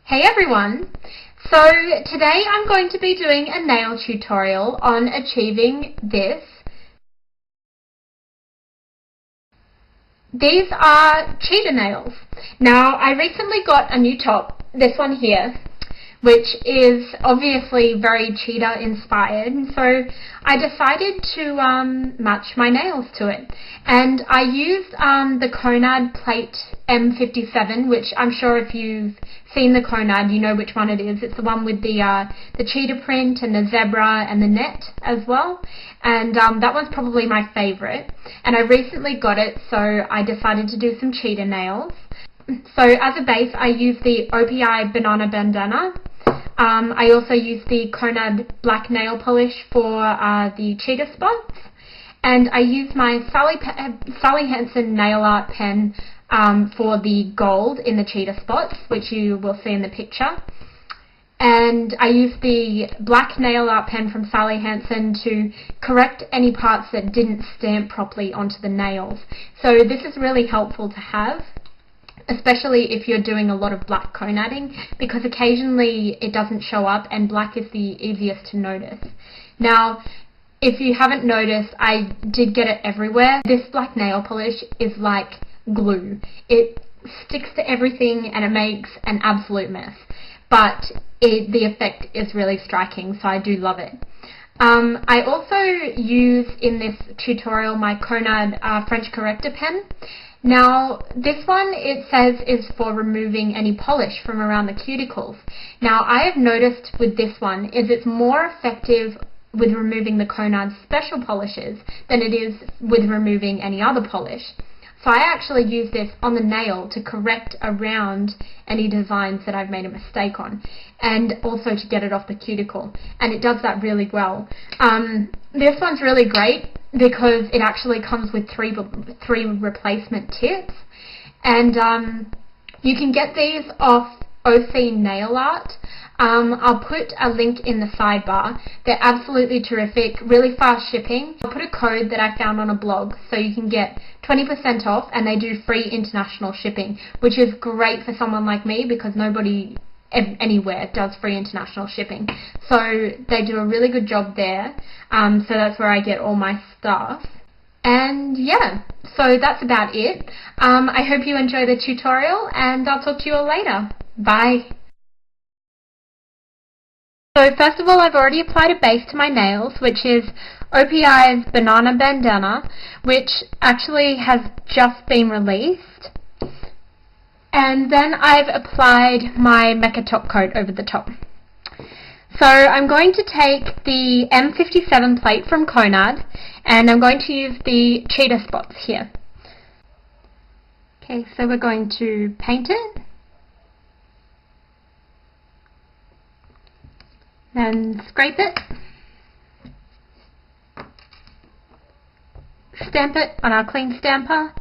Hey everyone! So today I'm going to be doing a nail tutorial on achieving this. These are cheetah nails. Now I recently got a new top, this one here, which is obviously very cheetah inspired, so I decided to match my nails to it. And I used the Konad plate M57, which I'm sure if you've seen the Konad, you know which one it is. It's the one with the cheetah print and the zebra and the net as well. And that one's probably my favourite. And I recently got it, so I decided to do some cheetah nails. So as a base, I use the OPI Banana Bandana. I also use the Konad black nail polish for the cheetah spots. And I use my Sally Hansen nail art pen for the gold in the cheetah spots, which you will see in the picture. And I use the black nail art pen from Sally Hansen to correct any parts that didn't stamp properly onto the nails. So this is really helpful to have, especially if you're doing a lot of black Konading, because occasionally it doesn't show up and black is the easiest to notice. Now, if you haven't noticed, I did get it everywhere. This black nail polish is like glue. It sticks to everything and it makes an absolute mess. But the effect is really striking, so I do love it. I also use in this tutorial my Konad French corrector pen. Now this one, it says, is for removing any polish from around the cuticles. Now I have noticed with this one is it's more effective with removing the Konad special polishes than it is with removing any other polish. So I actually use this on the nail to correct around any designs that I've made a mistake on, and also to get it off the cuticle, and it does that really well. This one's really great because it actually comes with three replacement tips, and you can get these off OC Nail Art. I'll put a link in the sidebar. They're absolutely terrific, really fast shipping. I'll put a code that I found on a blog so you can get 20% off, and they do free international shipping, which is great for someone like me because nobody anywhere does free international shipping. So they do a really good job there. So that's where I get all my stuff. And yeah, so that's about it. I hope you enjoy the tutorial, and I'll talk to you all later. Bye. So first of all, I've already applied a base to my nails, which is OPI's Banana Bandana, which actually has just been released. And then I've applied my Mecha Top Coat over the top. So I'm going to take the M57 plate from Konad, and I'm going to use the cheetah spots here. Okay, so we're going to paint it. Then scrape it, stamp it on our clean stamper,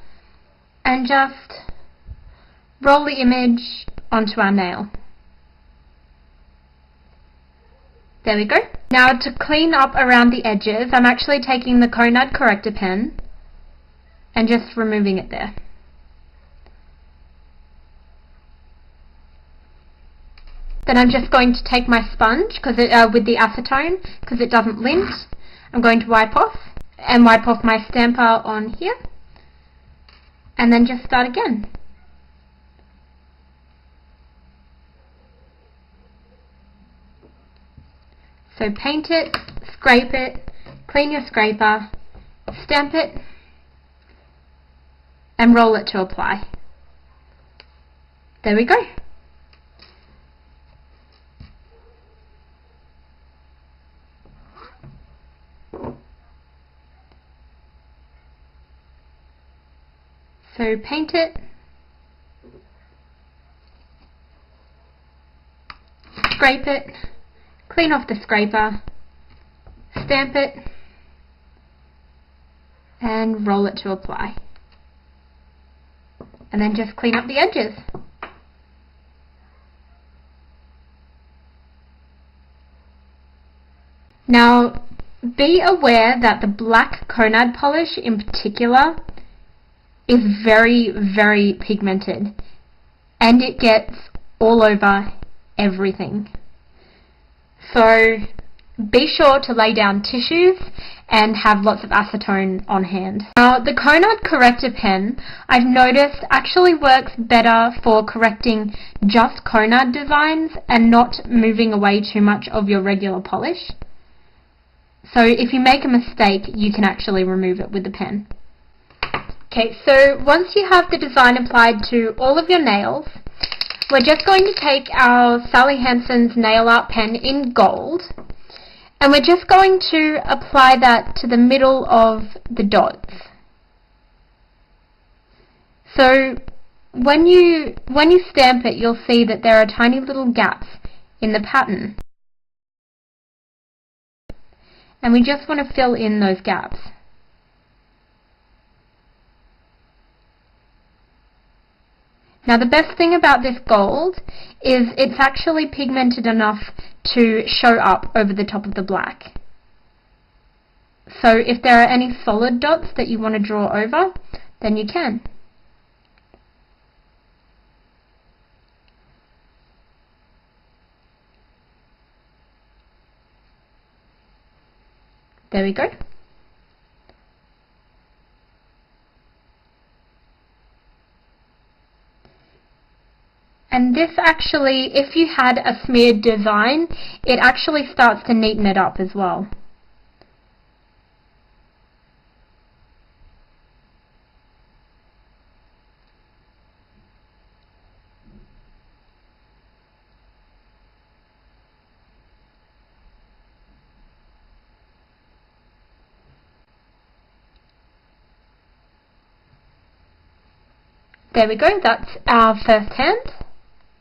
and just roll the image onto our nail. There we go. Now to clean up around the edges, I'm actually taking the Konad corrector pen and just removing it there. Then I'm just going to take my sponge with the acetone, because it doesn't lint. I'm going to wipe off my stamper on here, and then just start again. So paint it, scrape it, clean your scraper, stamp it, and roll it to apply. There we go. So paint it, scrape it, clean off the scraper, stamp it, and roll it to apply. And then just clean up the edges. Now, be aware that the black Konad polish in particular is very, very pigmented, and it gets all over everything. So be sure to lay down tissues and have lots of acetone on hand. Now, the Konad corrector pen, I've noticed, actually works better for correcting just Konad designs and not moving away too much of your regular polish. So if you make a mistake, you can actually remove it with the pen. Okay, so once you have the design applied to all of your nails, we're just going to take our Sally Hansen's nail art pen in gold, and we're just going to apply that to the middle of the dots. So when you stamp it, you'll see that there are tiny little gaps in the pattern. And we just want to fill in those gaps. Now, the best thing about this gold is it's actually pigmented enough to show up over the top of the black. So if there are any solid dots that you want to draw over, then you can. There we go. And this actually, if you had a smeared design, it actually starts to neaten it up as well. There we go, that's our first hand.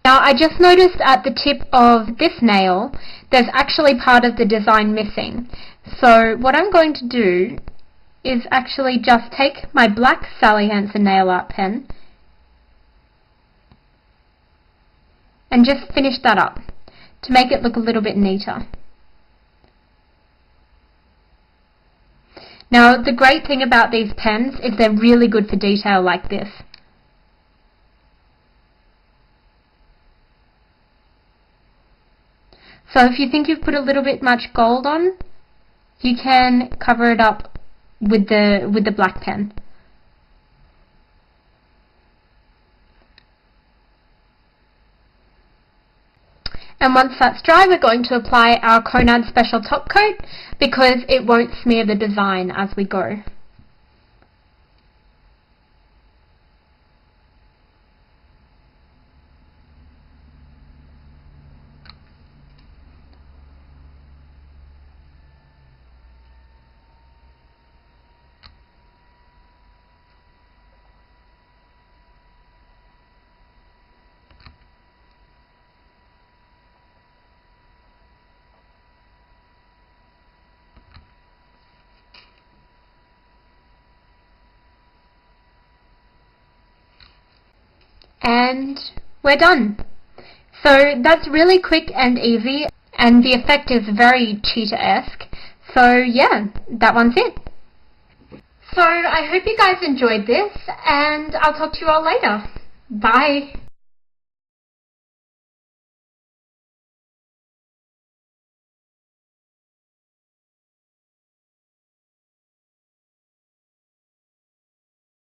Now, I just noticed at the tip of this nail, there's actually part of the design missing. So what I'm going to do is actually just take my black Sally Hansen nail art pen and just finish that up to make it look a little bit neater. Now, the great thing about these pens is they're really good for detail like this. So if you think you've put a little bit much gold on, you can cover it up with the black pen. And once that's dry, we're going to apply our Konad Special Top Coat because it won't smear the design as we go. And we're done. So that's really quick and easy, and the effect is very cheetah-esque. So yeah, that one's it. So I hope you guys enjoyed this, and I'll talk to you all later. Bye.